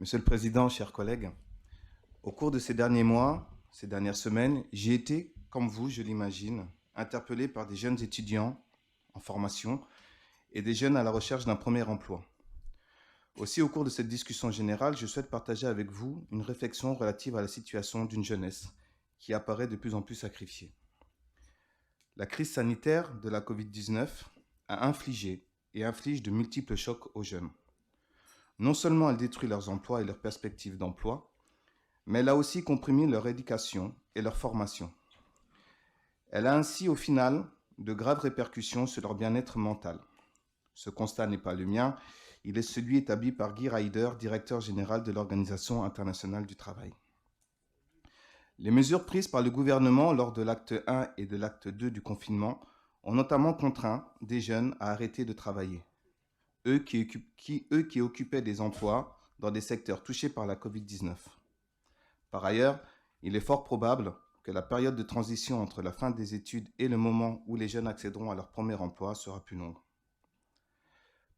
Monsieur le Président, chers collègues, au cours de ces derniers mois, ces dernières semaines, j'ai été, comme vous, je l'imagine, interpellé par des jeunes étudiants en formation et des jeunes à la recherche d'un premier emploi. Aussi, au cours de cette discussion générale, je souhaite partager avec vous une réflexion relative à la situation d'une jeunesse qui apparaît de plus en plus sacrifiée. La crise sanitaire de la Covid-19 a infligé et inflige de multiples chocs aux jeunes. Non seulement elle détruit leurs emplois et leurs perspectives d'emploi, mais elle a aussi comprimé leur éducation et leur formation. Elle a ainsi, au final, de graves répercussions sur leur bien-être mental. Ce constat n'est pas le mien, il est celui établi par Guy Ryder, directeur général de l'Organisation internationale du travail. Les mesures prises par le gouvernement lors de l'acte 1 et de l'acte 2 du confinement ont notamment contraint des jeunes à arrêter de travailler. Eux qui occupaient des emplois dans des secteurs touchés par la Covid-19. Par ailleurs, il est fort probable que la période de transition entre la fin des études et le moment où les jeunes accéderont à leur premier emploi sera plus longue.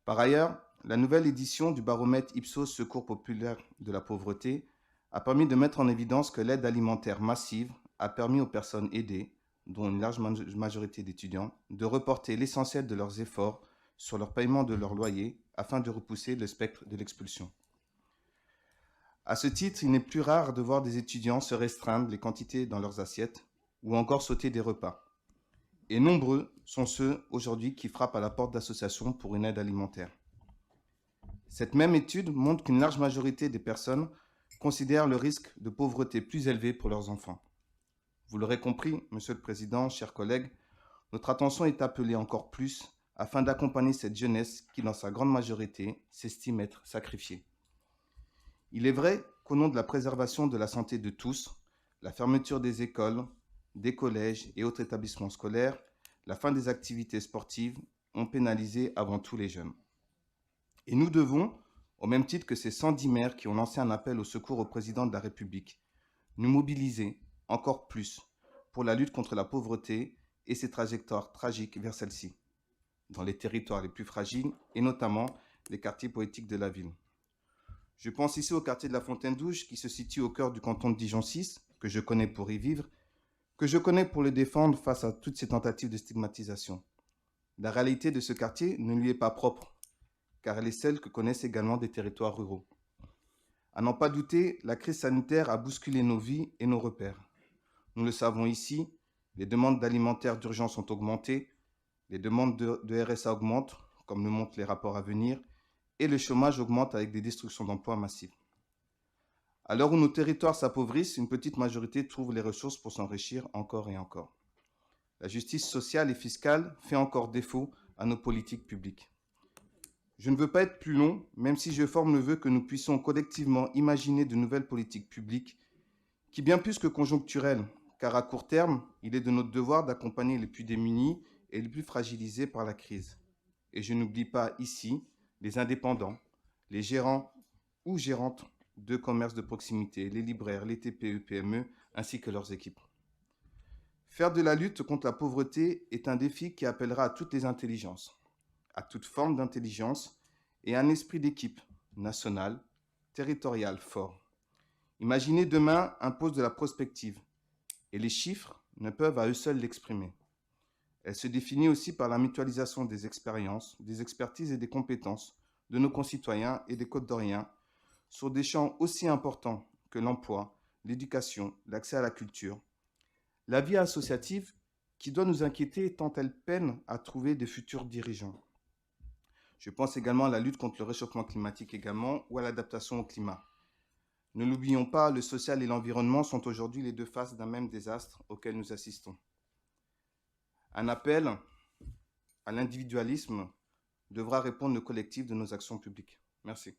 Par ailleurs, la nouvelle édition du baromètre Ipsos Secours populaire de la pauvreté a permis de mettre en évidence que l'aide alimentaire massive a permis aux personnes aidées, dont une large majorité d'étudiants, de reporter l'essentiel de leurs efforts sur leur paiement de leur loyer afin de repousser le spectre de l'expulsion. À ce titre, il n'est plus rare de voir des étudiants se restreindre les quantités dans leurs assiettes ou encore sauter des repas. Et nombreux sont ceux aujourd'hui qui frappent à la porte d'associations pour une aide alimentaire. Cette même étude montre qu'une large majorité des personnes considèrent le risque de pauvreté plus élevé pour leurs enfants. Vous l'aurez compris, Monsieur le Président, chers collègues, notre attention est appelée encore plus afin d'accompagner cette jeunesse qui, dans sa grande majorité, s'estime être sacrifiée. Il est vrai qu'au nom de la préservation de la santé de tous, la fermeture des écoles, des collèges et autres établissements scolaires, la fin des activités sportives ont pénalisé avant tout les jeunes. Et nous devons, au même titre que ces 110 maires qui ont lancé un appel au secours au président de la République, nous mobiliser encore plus pour la lutte contre la pauvreté et ses trajectoires tragiques vers celle-ci, dans les territoires les plus fragiles et notamment les quartiers poétiques de la ville. Je pense ici au quartier de la Fontaine-Douche qui se situe au cœur du canton de Dijon 6, que je connais pour y vivre, que je connais pour le défendre face à toutes ces tentatives de stigmatisation. La réalité de ce quartier ne lui est pas propre, car elle est celle que connaissent également des territoires ruraux. À n'en pas douter, la crise sanitaire a bousculé nos vies et nos repères. Nous le savons ici, les demandes d'alimentaire d'urgence ont augmenté, les demandes de RSA augmentent, comme le montrent les rapports à venir, et le chômage augmente avec des destructions d'emplois massives. À l'heure où nos territoires s'appauvrissent, une petite majorité trouve les ressources pour s'enrichir encore et encore. La justice sociale et fiscale fait encore défaut à nos politiques publiques. Je ne veux pas être plus long, même si je forme le vœu que nous puissions collectivement imaginer de nouvelles politiques publiques qui, bien plus que conjoncturelles, car à court terme, il est de notre devoir d'accompagner les plus démunis et les plus fragilisés par la crise. Et je n'oublie pas ici les indépendants, les gérants ou gérantes de commerces de proximité, les libraires, les TPE, PME, ainsi que leurs équipes. Faire de la lutte contre la pauvreté est un défi qui appellera à toutes les intelligences, à toute forme d'intelligence et à un esprit d'équipe national, territorial fort. Imaginez demain un poste de la prospective, et les chiffres ne peuvent à eux seuls l'exprimer. Elle se définit aussi par la mutualisation des expériences, des expertises et des compétences de nos concitoyens et des Côtes-d'Oriens sur des champs aussi importants que l'emploi, l'éducation, l'accès à la culture. La vie associative qui doit nous inquiéter tant elle peine à trouver des futurs dirigeants. Je pense également à la lutte contre le réchauffement climatique également ou à l'adaptation au climat. Ne l'oublions pas, le social et l'environnement sont aujourd'hui les deux faces d'un même désastre auquel nous assistons. Un appel à l'individualisme devra répondre le collectif de nos actions publiques. Merci.